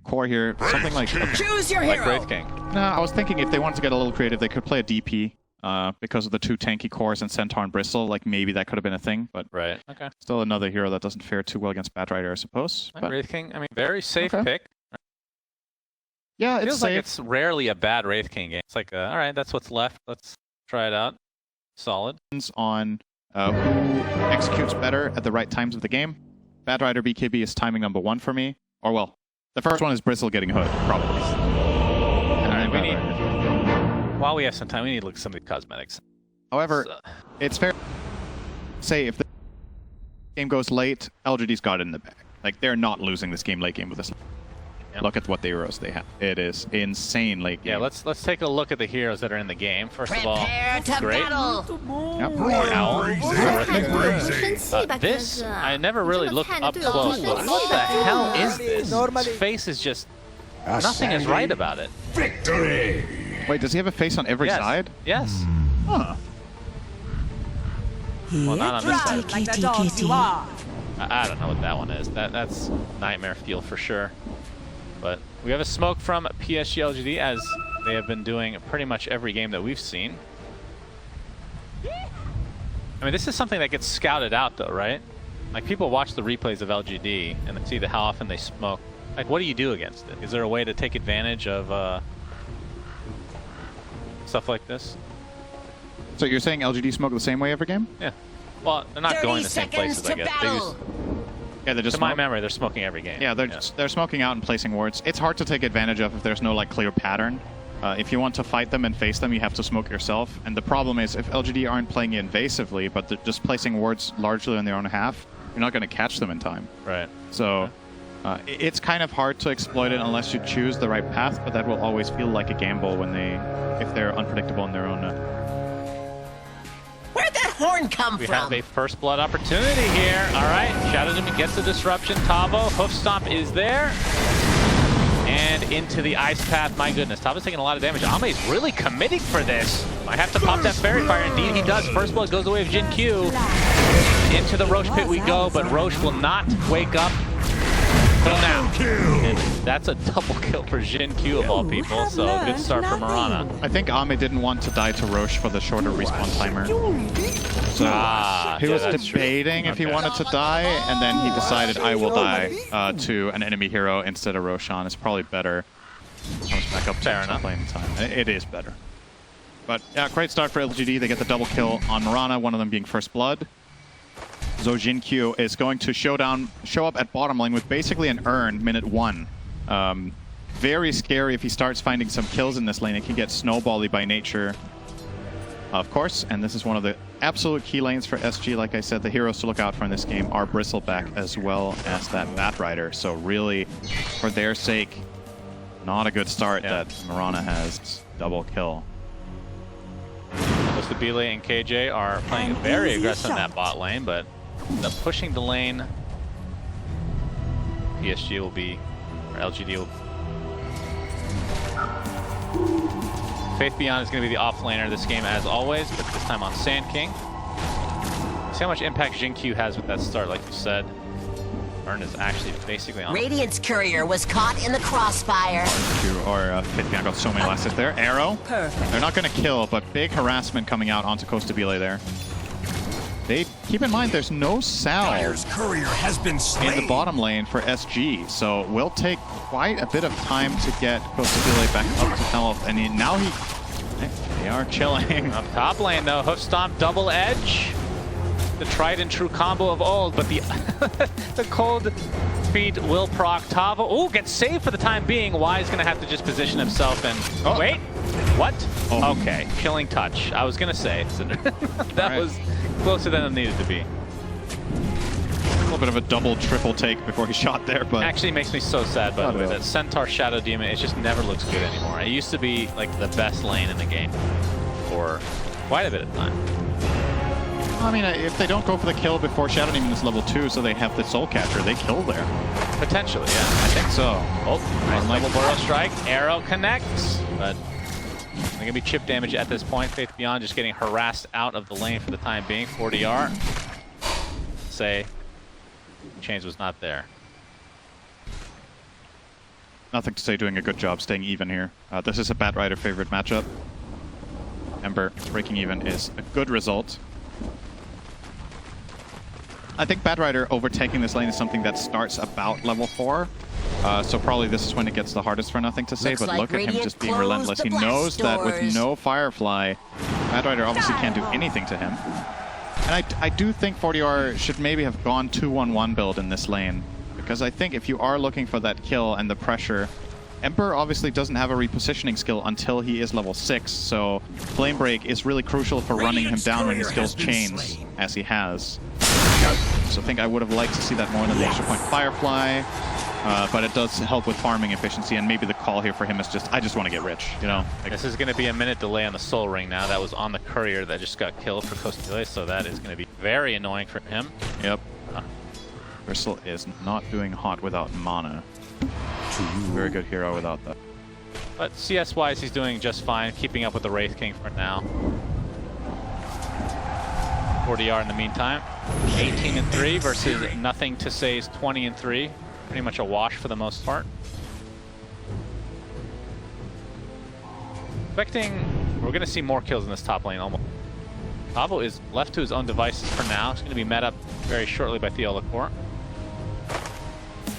core here, something like Choose your like hero. Wraith King. No, I was thinking if they wanted to get a little creative, they could play a DP because of the 2 tanky cores and Centaur and Bristle. Like maybe that could have been a thing, but Right. Okay. still another hero that doesn't fare too well against Batrider, I suppose. But Wraith King. I mean, very safe Okay. pick. yeah, It it's feels like safe. it's rarely a bad Wraith King game. It's like, all right, that's what's left. Let's try it out. Solid. On who executes better at the right times of the game. Batrider BKB is timing number 1 for me. Or well, the first one is Bristle getting hood, probably. And We need, while we have some time, we need to look at some of the cosmetics. However, So- it's fair to say if the game goes late, LGD's got it in the bag. Like, they're not losing this game late game with this. Yep. Look at what the heroes they have. It is insane late game. Yeah, let's take a look at the heroes that are in the game. First of all, Prepare to great. battle. Yep. This, I never really looked up close, but what the hell is this? His face is just, nothing is right about it. Victory! Wait, does he have a face on every Yes. side? Yes. Huh. Well, not on this side. Like the dogs you are. I don't know what that one is. That's Nightmare Fuel for sure. But we have a smoke from PSG LGD, as they have been doing pretty much every game that we've seen. I mean, this is something that gets scouted out, though, right? Like, people watch the replays of LGD and they see how often they smoke. Like, what do you do against it? Is there a way to take advantage of stuff like this? So you're saying LGD smoke the same way every game? Yeah. Well, they're not 30 going the same seconds places, I to guess. They battle. Yeah, they're just to my smoke? memory, they're smoking every game. Yeah, they're smoking out and placing wards. It's hard to take advantage of if there's no like clear pattern. If you want to fight them and face them, you have to smoke yourself. And the problem is, if LGD aren't playing invasively, but they're just placing wards largely on their own half, you're not going to catch them in time. Right. So it's kind of hard to exploit it unless you choose the right path, but that will always feel like a gamble when if they're unpredictable in their own. Where'd that horn come We from? have a first blood opportunity here. All right, Shadow Demon gets the disruption. Tavo, Hoof Stomp is there. And into the Ice Path. My goodness, Tavo's taking a lot of damage. Ame's really committing for this. Might have to pop that Fairy Fire. Indeed, he does. First blood goes away with XinQ. Into the Roche pit we go, but Roche will not wake up till now. And that's a double kill for XinQ of all people, so good start for Mirana. I think Ame didn't want to die to Roche for the shorter respawn timer. So Ah, he yeah, was that's true. debating if he Okay. wanted to die, and then he decided I will die to an enemy hero instead of Roshan. It's probably better. Comes back up to Fair top enough. lane time. It is better. But yeah, great start for LGD. They get the double kill on Mirana, one of them being first blood. So XinQ is going to show up at bottom lane with basically an urn minute 1. Very scary if he starts finding some kills in this lane. It can get snowbally by nature, of course. And this is one of the absolute key lanes for SG. Like I said, the heroes to look out for in this game are Bristleback as well as that Batrider. So really, for their sake, not a good start that Mirana has double kill. Both the Bile and KJ are playing very aggressive in that bot lane, but the pushing the lane, PSG will be, or LGD will. Faith Beyond is going to be the off laner this game as always, but this time on Sand King. See how much impact XinQ has with that start, like you said. Burn is actually basically on. Radiant's courier was caught in the crossfire. Faith Beyond got so many last hits there. Arrow. Perfect. They're not going to kill, but big harassment coming out onto Costa Bile there. They keep in mind there's no salve Dyer's courier has been slain. in the bottom lane for SG, so will take quite a bit of time to get Costa Bile back up to health. And they are chilling. Up top lane though, Hoof Stomp, double edge. The tried and true combo of old, but the the cold feet will proc Tavo. Oh, gets saved for the time being. Y is gonna have to just position himself and wait. What? Oh. Okay, killing touch. I was gonna say that right. was closer than it needed to be. A little bit of a double, triple take before he shot there, but Actually makes me so sad, by the way, that Centaur Shadow Demon, it just never looks good anymore. It used to be like the best lane in the game for quite a bit of time. I mean, if they don't go for the kill before Shadow Demon is level 2, so they have the Soul Catcher, they kill there. Potentially, yeah. I think so. Oh, nice level Burrow Strike. Arrow connects, but they're going to be chip damage at this point. Faith Beyond just getting harassed out of the lane for the time being. 40R. Say, change was not there. Nothing to say, doing a good job staying even here. This is a Bat Rider favorite matchup. Ember breaking even is a good result. I think Bat Rider overtaking this lane is something that starts about level 4. So probably this is when it gets the hardest for Nothing to say, Looks but like look at him Radiant just being closed relentless. the He blast knows that with doors. no Firefly, Bat Rider obviously can't do anything to him. And I do think 40R should maybe have gone 2-1-1 build in this lane. Because I think if you are looking for that kill and the pressure, Emperor obviously doesn't have a repositioning skill until he is level 6, so Flame Break is really crucial for running him down when his skills chains, as he has. So I think I would have liked to see that more than the extra point Firefly, but it does help with farming efficiency, and maybe the call here for him is just, I just want to get rich, you know? Like, This is going to be a minute delay on the Soul Ring now. That was on the Courier that just got killed for Costile, so that is going to be very annoying for him. Yep. Bristle is not doing hot without mana. Very good hero without that. But CS-wise, he's doing just fine, keeping up with the Wraith King for now. 40R in the meantime. 18-3 versus Nothing to Say's 20-3. Pretty much a wash for the most part. Expecting we're going to see more kills in this top lane almost. Tavo is left to his own devices for now. It's going to be met up very shortly by Theolacor.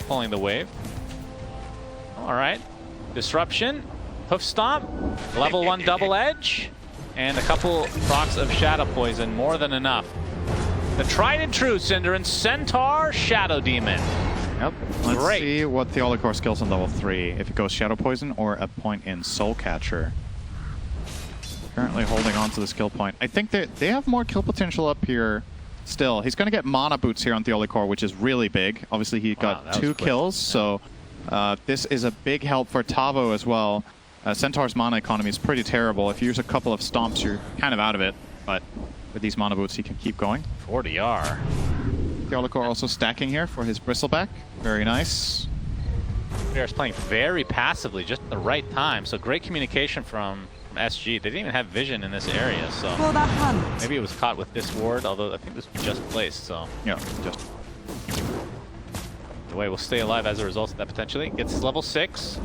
Pulling the wave. All right. Disruption. Hoof Stomp. Level 1 Double Edge. And a couple procs of Shadow Poison. More than enough. The tried and true Cinderin Centaur Shadow Demon. Yep. Let's Great. see what Theolacor skills on level 3. If it goes Shadow Poison or a point in Soul Catcher. Currently holding on to the skill point. I think they have more kill potential up here still. He's going to get Mana Boots here on Theolacor, which is really big. Obviously, he got that was 2 quick. kills, so this is a big help for Tavo as well. Centaur's mana economy is pretty terrible. If you use a couple of stomps, you're kind of out of it. But with these Mana Boots, he can keep going. 40R. Theolacor also stacking here for his Bristleback. Very nice. is playing very passively, just at the right time. So great communication from SG. They didn't even have vision in this area, so maybe it was caught with this ward, although I think this was just placed, so. Yeah, just. The way will stay alive as a result of that potentially. Gets his level 6.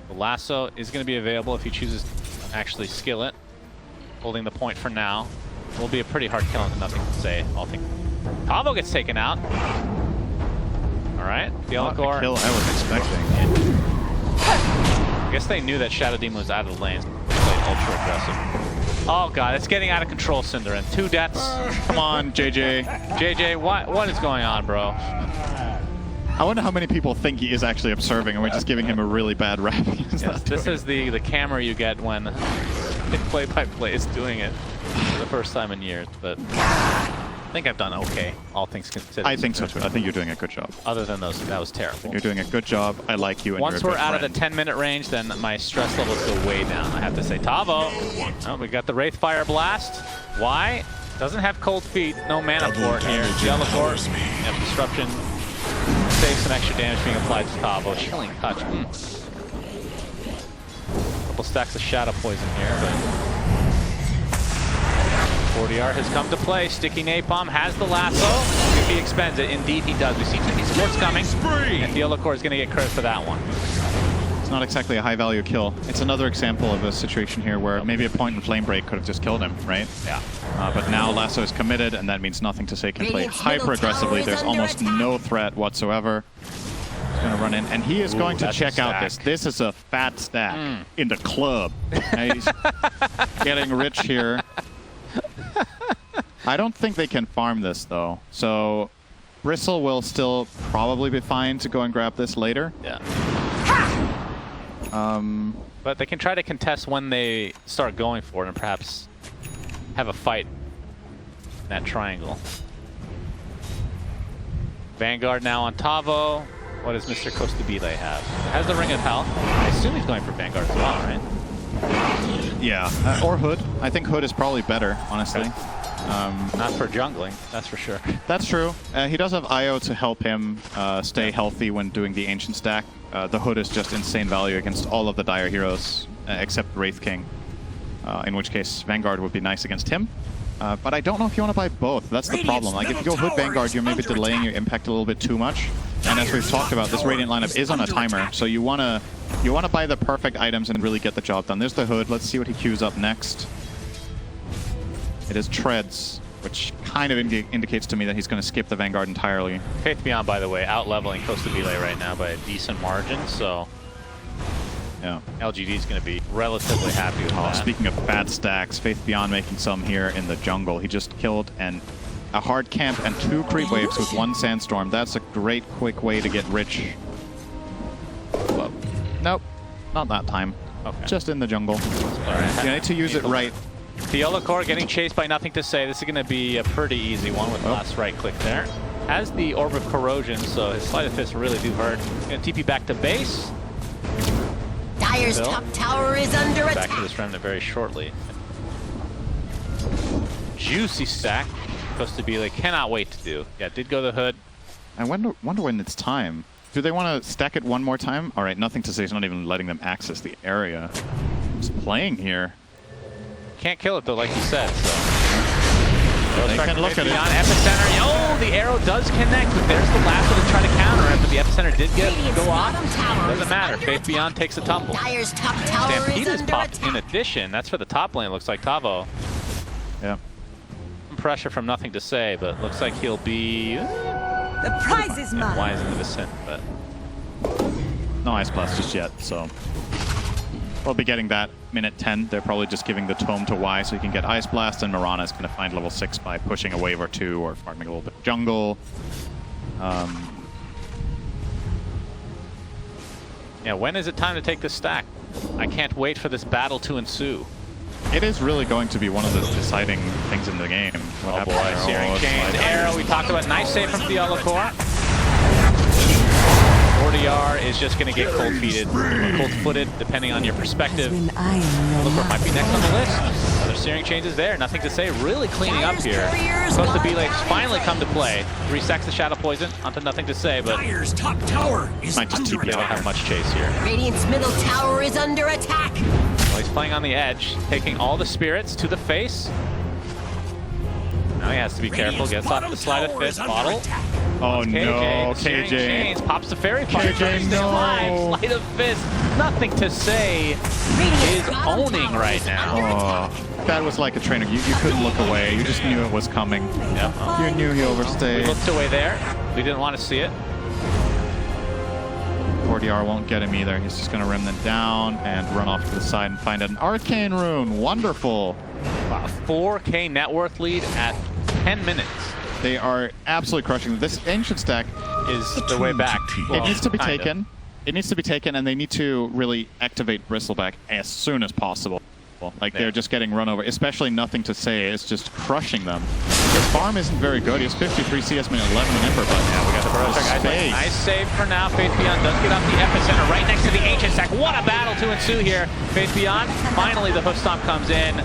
The lasso is going to be available if he chooses to actually skill it. Holding the point for now. Will be a pretty hard kill, nothing to say. All things. Tavo gets taken out. Alright, Theolacor. Kill I was expecting. I guess they knew that Shadow Demon was out of the lane. So they played ultra aggressive. Oh god, it's getting out of control, Cinderin. 2 deaths. Come on, JJ. JJ, what is going on, bro? I wonder how many people think he is actually observing and we're just giving him a really bad rap. Yes, this is the camera you get when play-by-play is doing it for the first time in years, but I think I've done okay, all things considered. I think so too. I think you're doing a good job. Other than those, that was terrible. You're doing a good job. I like you. And Once you're a we're good out of friend. the 10-minute range, then my stress levels go way down. I have to say, Tavo. Oh, we got the Wraith Fire Blast. Why? Doesn't have cold feet. No mana for it here. Theolacor. Yep, disruption. Save some extra damage being applied to Tavo. Chilling touch. Couple stacks of Shadow Poison here, but 40R has come to play. Sticky Napalm has the lasso. If he expends it, indeed he does. We see 2 supports coming, and Theolacor is going to get credit for that one. It's not exactly a high-value kill. It's another example of a situation here where maybe a point in Flame Break could have just killed him, right? Yeah. But now Lasso is committed, and that means Nothing to Say can play Radiant's middle hyper-aggressively. tower is There's under almost attack. no threat whatsoever. He's going to run in, and he is going to that's a check out stack. this. This is a fat stack in the club. And he's getting rich here. I don't think they can farm this, though. So Bristle will still probably be fine to go and grab this later. Yeah. But they can try to contest when they start going for it and perhaps have a fight in that triangle. Vanguard now on Tavo. What does Mr. Costabile have? Has the Ring of Hell. I assume he's going for Vanguard as well, right? Yeah, or Hood. I think Hood is probably better, honestly. Not for jungling, that's for sure. That's true. He does have IO to help him stay healthy when doing the Ancient stack. The Hood is just insane value against all of the Dire heroes, except Wraith King. In which case, Vanguard would be nice against him. But I don't know if you want to buy both. That's the problem. Like, if you go Hood Vanguard, you're maybe delaying your impact a little bit too much. And as we've talked about, this Radiant lineup is on a timer, so you want to buy the perfect items and really get the job done. There's the Hood. Let's see what he queues up next. It is Treads, which kind of indicates to me that he's going to skip the Vanguard entirely. Faith Beyond, by the way, out-leveling Costa Belay right now by a decent margin, so Yeah. LGD is going to be relatively happy with that. Speaking of bad stacks, Faith Beyond making some here in the jungle. He just killed a hard camp and 2 creep waves with 1 sandstorm. That's a great quick way to get rich. Well, nope, not that time. Okay. Just in the jungle. Right. You need to use it right. Theolacor getting chased by Nothing to Say. This is going to be a pretty easy one with the last right click there. Has the Orb of Corrosion, so his Sleight of Fist really do hurt. Going to TP back to base. Dire's top tower is under attack. Back to this remnant very shortly. Juicy stack. Costa Belay cannot wait to do. Yeah, did go the Hood. I wonder when it's time. Do they want to stack it one more time? All right, Nothing to Say is not even letting them access the area. Just playing here. Can't kill it though, like you said. So. They can look at it. Epicenter. Oh, the arrow does connect, but there's the last one to try to counter it. But the Epicenter did go off. Doesn't matter. Faith Beyond takes a tumble. Dire's top tower Stampede is is under popped attack. in addition. That's for the top lane. Looks like Tavo. Yeah. Some pressure from Nothing to Say, but looks like he'll be The prize is mine. wise in the descent. But No Ice Blast just yet, so we'll be getting that minute 10. They're probably just giving the tome to Y so he can get Ice Blast, and Mirana is going to find level 6 by pushing a wave or 2 or farming a little bit of jungle. yeah, when is it time to take this stack? I can't wait for this battle to ensue. It is really going to be one of the deciding things in the game. What Oh boy, happens there? Searing Oh, Chains, slide. arrow. We talked about nice save from Theolacor. 40R is just going to get cold-feeted or cold-footed, depending on your perspective. Theolacor might be next on the list. Another Searing Chains is there. Nothing to Say. Really cleaning up here. Costa Belay finally come to play. 3 stacks of Shadow Poison onto Nothing to Say, but Dire's top tower is Might just under TP they don't attack. have much chase here. Radiant's middle tower is under attack. Well, he's playing on the edge, taking all the spirits to the face. Now he has to be careful. Gets off the Sleight of Fist bottle. Oh no, Searing KJ. Chains pops the fairy fire. KJ, no. Sleight of Fist. Nothing to Say is owning right now. Oh, that was like a trainer. You couldn't look away. You just knew it was coming. Yep. You knew he We overstayed. looked away there. We didn't want to see it. 40R won't get him either. He's just going to Remnant down and run off to the side and find an Arcane Rune. Wonderful. Wow, 4K net worth lead at 10 minutes They are absolutely crushing. This Ancient stack, is the way back. it needs to be Kind of. taken. It needs to be taken, and they need to really activate Bristleback as soon as possible. Like, Yeah. they're just getting run over, especially Nothing to Say. It's just crushing them. His farm isn't very good. He has 53 CS, minute 11 in Ember, but Yeah, we got the Burrow Strike. space. Nice save for now. Faith Beyond does get off the Epicenter right next to the Ancient stack. What a battle to ensue here. Faith Beyond, finally the Hoof Stomp comes in.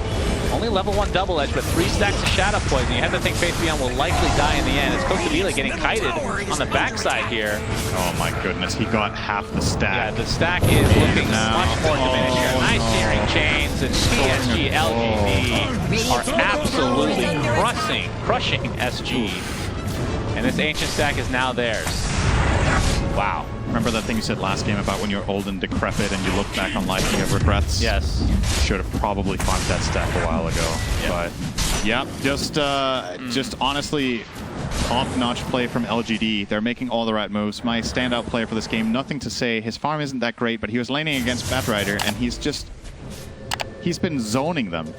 Only level 1 double edge, but 3 stacks of Shadow Poison. You have to think Faith Beyond will likely die in the end. It's Costa Belay getting kited on the backside here. Oh my goodness, he got half the Yeah, stack. the stack is looking now- much more diminished here. Nice no. Searing Chains, and PSG, LGD are absolutely crushing SG. And this Ancient stack is now theirs. Wow. Remember that thing you said last game about when you're old and decrepit and you look back on life and you have regrets? Yes. Should have probably farmed that stack a while ago. But yeah, just honestly, top-notch play from LGD. They're making all the right moves. My standout player for this game, Nothing to Say. His farm isn't that great, but he was laning against Batrider, and he's been zoning them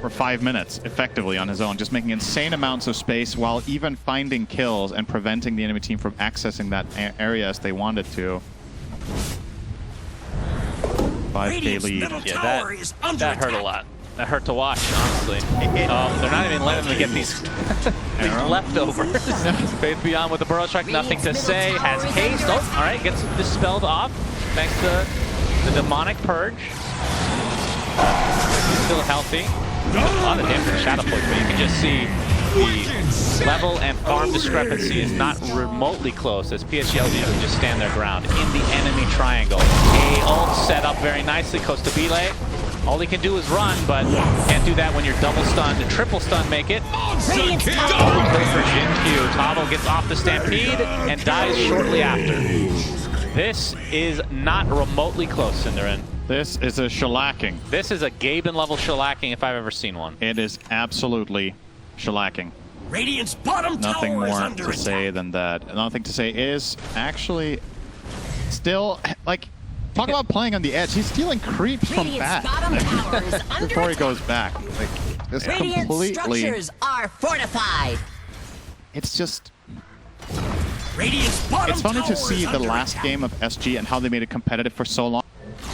for 5 minutes effectively on his own, just making insane amounts of space while even finding kills and preventing the enemy team from accessing that area as they wanted to. 5K Radiant's lead. middle Yeah, tower is under that hurt a attack. lot. That hurt to watch, honestly. They're not even letting them get these leftovers. Faith Beyond with the Burrow Strike, Nothing to Say, has haste. Oh, all right, gets dispelled off thanks to the Demonic Purge. He's still healthy. A lot of damage from Shadow Poison, but you can just see the level and farm discrepancy is not remotely close as PSGLG can just stand their ground in the enemy triangle. A ult set up very nicely. Costa Belay All he can do is run, but can't do that when you're double stunned. Triple stun make it. Radiant's Double top kill for XinQ. Tavo gets off the Stampede and dies shortly after. This is not remotely close, Cinderin. This is a shellacking. This is a Gaben level shellacking if I've ever seen one. It is absolutely shellacking. Radiant's bottom Nothing tower is more under to attack. say than that. Another thing to say is actually still, like, talk about playing on the edge. He's stealing creeps from Radiant's back bottom tower is under before he attack. goes back. Like, this Radiant completely. structures are fortified. It's just. Radiant's bottom It's funny tower to see is the under last attack. game of SG and how they made it competitive for so long.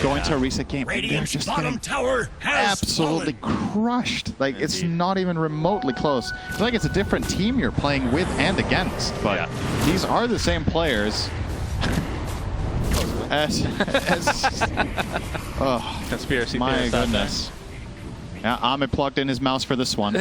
Go into a reset game, and they're Radiant's just bottom getting tower has absolutely fallen. crushed. Like, it's Indeed. not even remotely close. It's like it's a different team you're playing with and against, but these are the same players. Oh, Conspiracy my theorists out there. goodness. Yeah, Ahmed plugged in his mouse for this one. He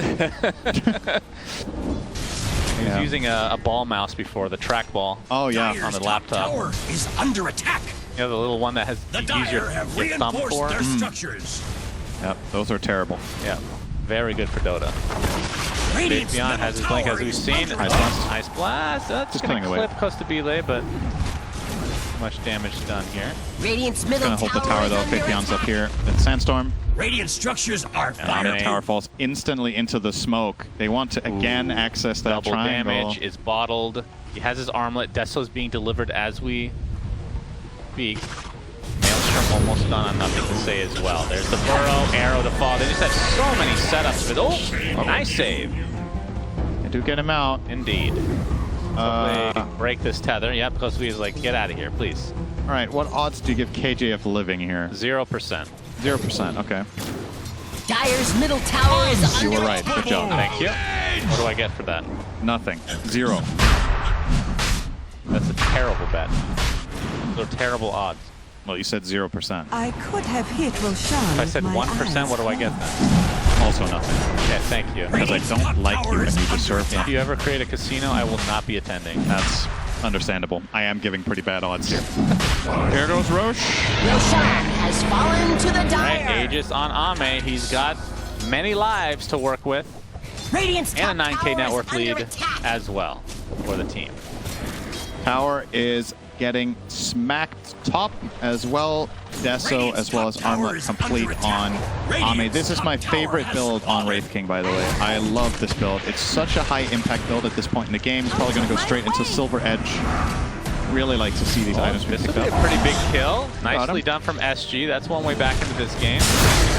was Yeah. using a ball mouse before, the trackball. Oh, yeah. Dyer's on the top laptop. tower is under attack. You know, the little one that has The you use your Dire have thumb reinforced for? their structures. Yep, those are terrible. Yeah, very good for Dota. Radiant's Beyond middle has his blink, tower as we've is seen. under Ice attack. Blast. Ice Blast. That's Just going to killing away. clip Costabile, but much damage done here. Radiant's middle Gonna hold the tower tower is though. under Faithion's up attack. here. It's Sandstorm. Radiant structures are And Ahmed firing. tower falls instantly into the smoke. They want to again access that Double triangle. damage is bottled. He has his armlet. Deso's being delivered as we speak. Maelstrom almost done on nothing to say as well. There's the burrow, arrow to fall. They just have so many setups for oh, nice save. They do get him out. Indeed. They break this tether. Yep, because we was like, get out of here, please. All right, what odds do you give KJF living here? 0%. 0%. Okay. Dyer's middle tower is You under were right. Good attack. job. Thank you. What do I get for that? Nothing. 0. That's a terrible bet. Those are terrible odds. Well, you said 0%. I could have hit Roshan. If I said 1%, what do I get then? Also nothing. Okay, thank you. Because I don't like you and you deserve If me. you ever create a casino, I will not be attending. That's understandable. I am giving pretty bad odds here. Here goes Roche. Roshan has fallen to the Right, Dire. Aegis on Ame. He's got many lives to work with Radiant's top and a 9K tower network is under lead attack. as well for the team. Tower is getting smacked top as well. Deso as well as Armlet complete on Ame. This is my favorite build on Wraith King, by the way. I love this build. It's such a high impact build at this point in the game. It's probably going to go straight into Silver Edge. Really like to see these items be This picked could be up. a pretty big kill. Got Nicely him. done from SG. That's one way back into this game.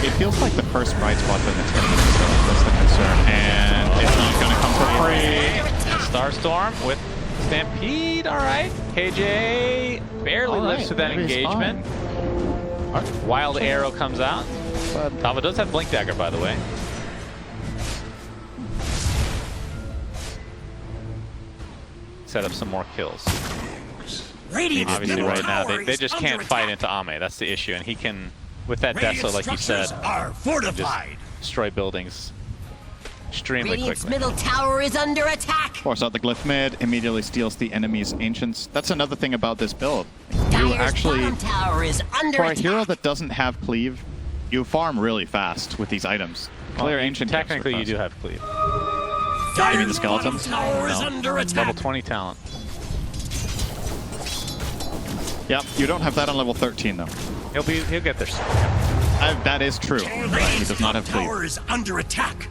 It feels like the first bright spot in the tournament, so that's the concern. And it's not going to come for free. Starstorm with Stampede. All right. KJ barely All lives right, to that maybe he's engagement. fine. Wild Arrow comes out. But Tava does have Blink Dagger, by the way. Set up some more kills. Radiant's Obviously, middle right now, tower they is just under can't fight attack. into Ame. That's the issue. And he can, with that Radiant Deso, like you said, structures are fortified. destroy buildings extremely Radiant's quickly. middle tower is under attack. force out the glyph mid, immediately steals the enemy's ancients. That's another thing about this build. You Dyer's actually, bottom tower is under for a attack. hero that doesn't have cleave, you farm really fast with these items. Clear ancient camps are Technically, you fast. do have cleave. You mean the skeletons? Bottom tower is No. under Level attack. 20 talent. Yep, you don't have that on level 13 though. He'll get there soon. That is true. But he Radiant's does not top have cleave tower is under attack.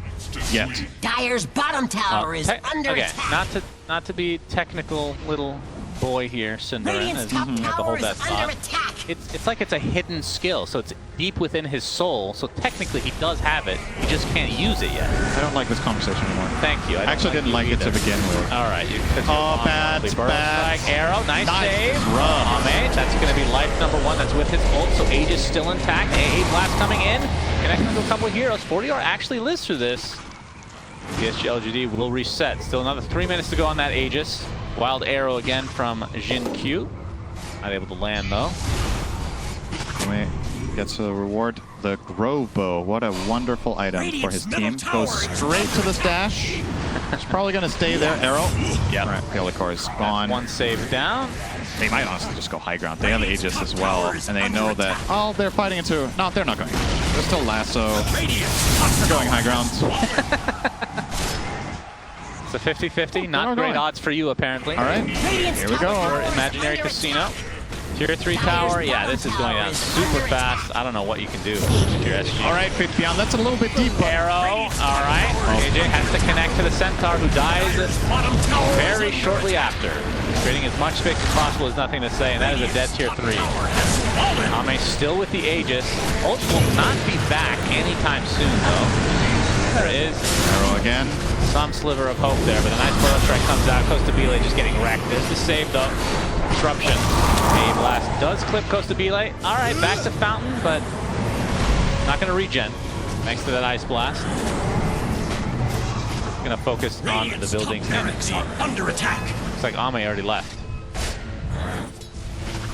yet. Dyer's bottom tower is under okay, attack. not to be technical little boy here, Cinderin, Radiant's as top you have to tower hold is that under thought. attack. It's like it's a hidden skill, so it's deep within his soul. So technically, he does have it. He just can't use it yet. I don't like this conversation anymore. Thank you. I actually didn't you like it to either. begin with. All right, you. Oh, bad, bad. Strike, arrow, nice save. Rough. Ame, that's going to be life number 1. That's with his ult, so Aegis still intact. AA blast coming in, connecting to a couple of heroes. 40R actually lives through this. PSG LGD will reset. Still another 3 minutes to go on that Aegis. Wild arrow again from XinQ. Not able to land though. Gets a reward. The Grove Bow. What a wonderful item for his team. Goes straight to the stash. It's probably going to stay there. Arrow. Yep. All right, Pelicor is gone. One save down. They might honestly just go high ground. They have Aegis as well, and they know that, oh, they're fighting into... No, they're not going. They're still lasso. They're going high ground. It's a 50-50. Not great odds for you, apparently. All right, here we go. For Imaginary Casino. Tier 3 tower, yeah, this is going down super fast. I don't know what you can do with your SG. All right, Faith Beyond, that's a little bit deep. Arrow, all right. AJ has to connect to the Centaur, who dies very shortly after. Creating as much space as possible is nothing to say, and that is a dead tier 3. Ame still with the Aegis. Ult will not be back anytime soon, though. There is Arrow again. some sliver of hope there, but a nice burrow strike comes out. Costa Bile just getting wrecked. There's the save, though. Disruption. A blast does clip Costa Bile. All right, back to Fountain, but not going to regen thanks to that ice blast. Going to focus on the buildings and under attack. Looks like Ame already left.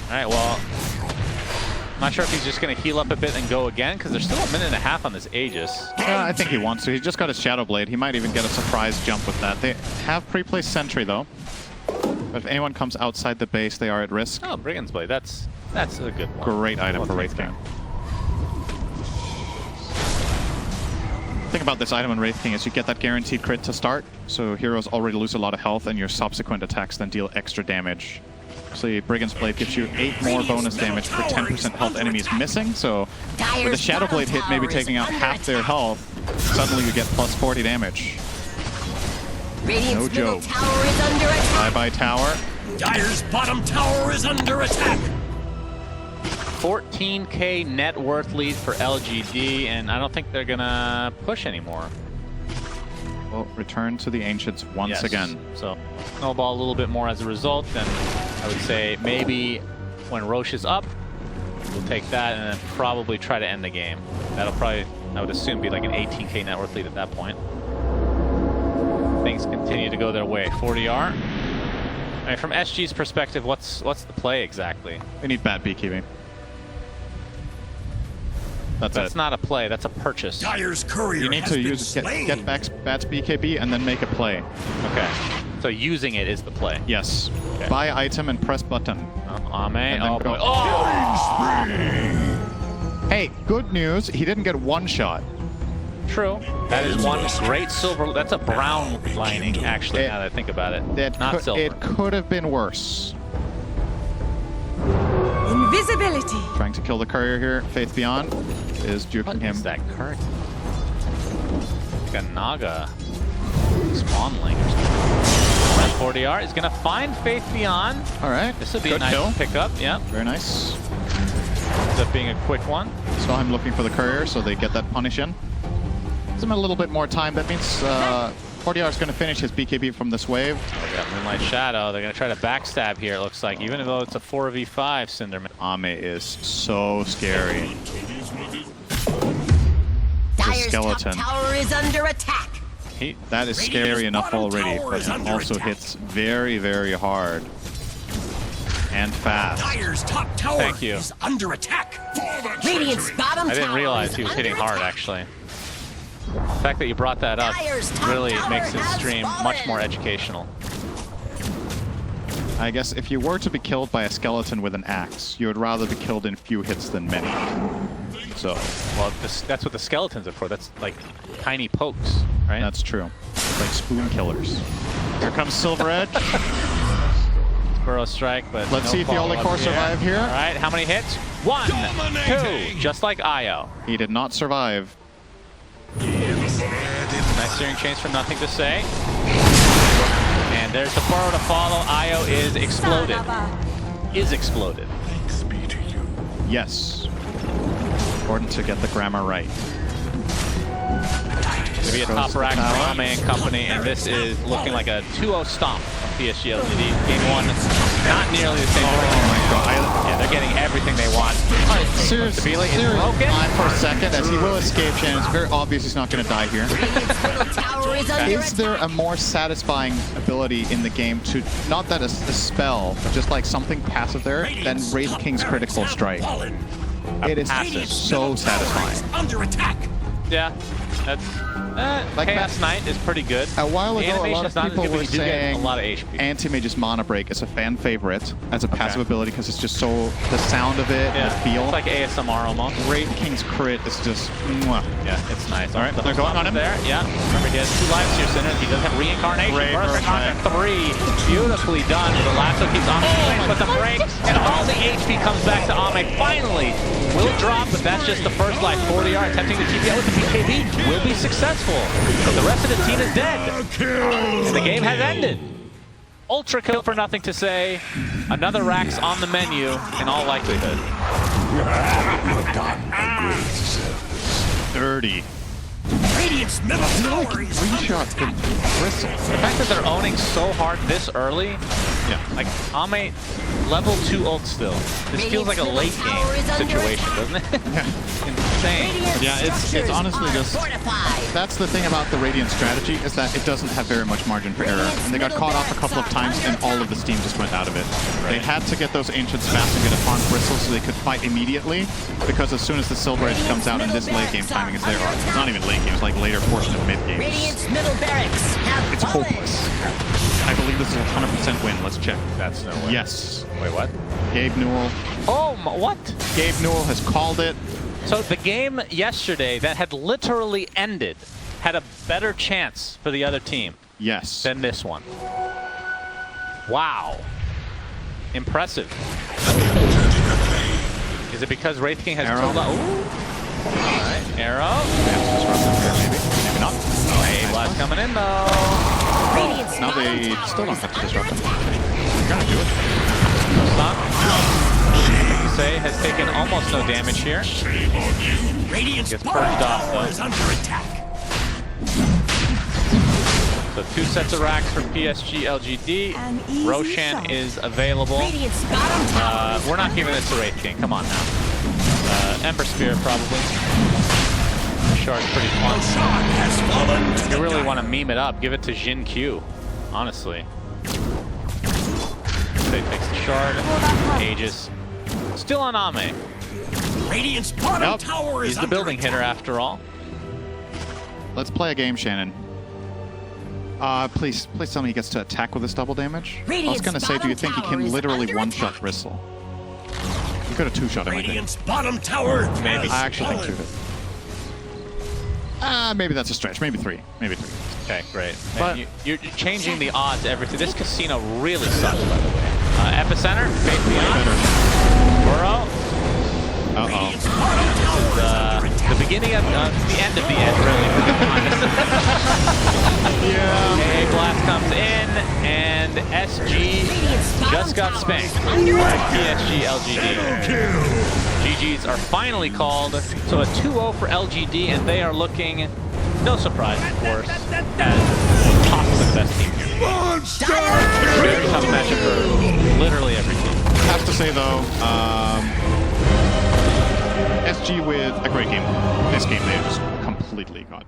All right, well, I'm not sure if he's just going to heal up a bit and go again, because there's still a minute and a half on this Aegis. Yeah, I think he wants to. He just got his Shadow Blade. He might even get a surprise jump with that. They have pre-placed Sentry, though. But if anyone comes outside the base, they are at risk. Oh, Brigand's Blade. That's a good one. Great item for Wraith King. The thing about this item in Wraith King is you get that guaranteed crit to start, so heroes already lose a lot of health, and your subsequent attacks then deal extra damage. So Brigand's Blade gives you 8 more bonus damage per 10% health enemies missing, so with a Shadow Blade hit maybe taking out half their health, suddenly you get plus 40 damage. No joke. Bye-bye tower. Dire's bottom tower is under attack. 14k net worth lead for LGD, and I don't think they're gonna push anymore. Well, return to the Ancients once again. So snowball a little bit more as a result, and I would say maybe when Roche is up, we'll take that and then probably try to end the game. That'll probably, I would assume, be like an 18k net worth lead at that point. Things continue to go their way. 40R. I mean, from SG's perspective, what's the play exactly? We need bad beekeeping. That's not a play, that's a purchase. Dire's courier You need to use get back Bat's BKB and then make a play. Okay. So using it is the play. Yes. Okay. Buy item and press button. Ame. Oh, go. boy. Oh! Hey, good news. He didn't get one shot. True. That is one great silver. That's a brown lining, actually, now that I think about it. Not silver. It could have been worse. Invisibility. Trying to kill the courier here. Faith Beyond is juking him. What is that current? Like a Naga spawnling or something. That 40R is going to find Faith Beyond. All right. This would be Good a nice kill. pickup. Yeah. Very nice. Ends up being a quick one. Saw him looking for the courier, so they get that punish in. Gives him a little bit more time. That means 40R is going to finish his BKB from this wave. They got Moonlight Shadow. They're going to try to backstab here, it looks like, even though it's a 4v5, Cinderman. Ame is so scary. Dire's skeleton. top tower is under attack. That is scary enough already, but he also hits very, very hard. And fast. Dire's top tower Thank you. is under attack. Radiant's bottom I didn't tower realize is he was under hitting hard, attack. actually. The fact that you brought that up Dire's top really tower makes this has stream fallen. much more educational. I guess if you were to be killed by a skeleton with an axe, you would rather be killed in few hits than many. So, Well, that's what the skeletons are for. That's like tiny pokes, right? that's true. It's like spoon killers. Here comes Silver Edge. Burrow strike, but Let's no see if the follow-up Olikor survive here. All right, how many hits? 1, 2, just like Io. He did not survive. Nice steering chains for nothing to say. And there's the burrow to follow. Io is exploded. Is exploded. Yes. Important to get the grammar right. To be a top rack for Ame and company, and this is looking like a 2-0 stomp from PSG LGD. Game 1, not nearly the same. Oh my god. Yeah, they're getting everything they want. Alright, seriously, broken. time for a second, as he will escape, Shannon. It's very obvious he's not going to die here. Tower is under Is there a more satisfying ability in the game to, not that a spell, but just like something passive there, than Wraith King's Critical Strike? It is so satisfying. Under attack. Yeah, that's Like Chaos Knight is pretty good. A while The ago, a lot animation's of not as people good, but were you do get saying a lot of HP. Anti-Mage's Mana Break is a fan favorite as a passive ability because it's just so, the sound of it, and the feel. It's like ASMR almost. Wraith King's crit is just, mwah. Yeah, it's nice. All right, they're going on him. There, yeah. Remember, he has 2 lives here, Sinner. He does have reincarnation. Great First first on 3. Beautifully done. The lasso keeps on but the break, and all the HP comes back to Ame. Finally, will drop, but that's just the first life. 40R attempting to TP out with the BKB will be successful. But the rest of the team is dead. And the game has ended. Ultra kill for nothing to say. Another Rax on the menu in all likelihood. Dirty. Radiant's middle tower is Three-shot the bristle. The fact that they're owning so hard this early, Yeah. like Ame level 2 ult still. This feels like a late game situation, doesn't it? Insane. Yeah, it's honestly just, fortified. that's the thing about the Radiant strategy, is that it doesn't have very much margin for error. And they got caught off a couple of times and all of the steam just went out of it. They had to get those Ancients fast and get a farm bristle so they could fight immediately, because as soon as the Silver Edge comes out in this late game timing is there, or it's not even late game, it's like later portion of mid game. Radiant's middle barracks have It's fallen. hopeless. I believe this is a 100% win. Let's check. That's no way. Yes. Wait, what? Gabe Newell. Oh, what? Gabe Newell has called it. So the game yesterday that had literally ended had a better chance for the other team Yes. than this one. Wow. Impressive. Is it because Wraith King has Arrow. killed out? Ooh. Alright, arrow. Maybe not. Hey, blast coming in though. Radiant's Now they bottom still tower don't have to is disrupt him. under attack. They're gonna do it. Stop. Say has taken almost no damage here. Radiant's Gets bottom purged off, tower though. is under attack. So 2 sets of racks for PSG LGD. An easy Roshan shot. is available. Radiant's bottom tower is We're not under giving this to Wraith King. Come on now. Ember Spear probably. Shard's pretty fun. Shot has fallen to If the you really dark. want to meme it up, give it to XinQ. Honestly. They takes the shard. Aegis. Still on Ame. Radiant's bottom Nope. tower is He's the under building attack. hitter after all. Let's play a game, Shannon. Please tell me he gets to attack with this double damage. I was Radiant's gonna say, do you think he bottom can tower literally is one-shot under Bristle? You could have two-shot him, I think. Radiant's bottom tower Maybe. has I actually think fallen. two hit. Maybe that's a stretch. Maybe three. Maybe three. Okay, great. But- Man, you're changing the odds everything. This casino really sucks, by the way. Epicenter, Faith Beyond, Burrow. Uh-oh. Radiant's bottom tower is under attack. The beginning of the end of the end, really. To be honest. Yeah. A blast comes in, and SG just got spanked by PSG LGD. GGs are finally called, so a 2-0 for LGD, and they are looking, no surprise, of course, as possibly the best team here. Very tough matchup for literally every team. Have to say though, SG with a great game. This game they just completely got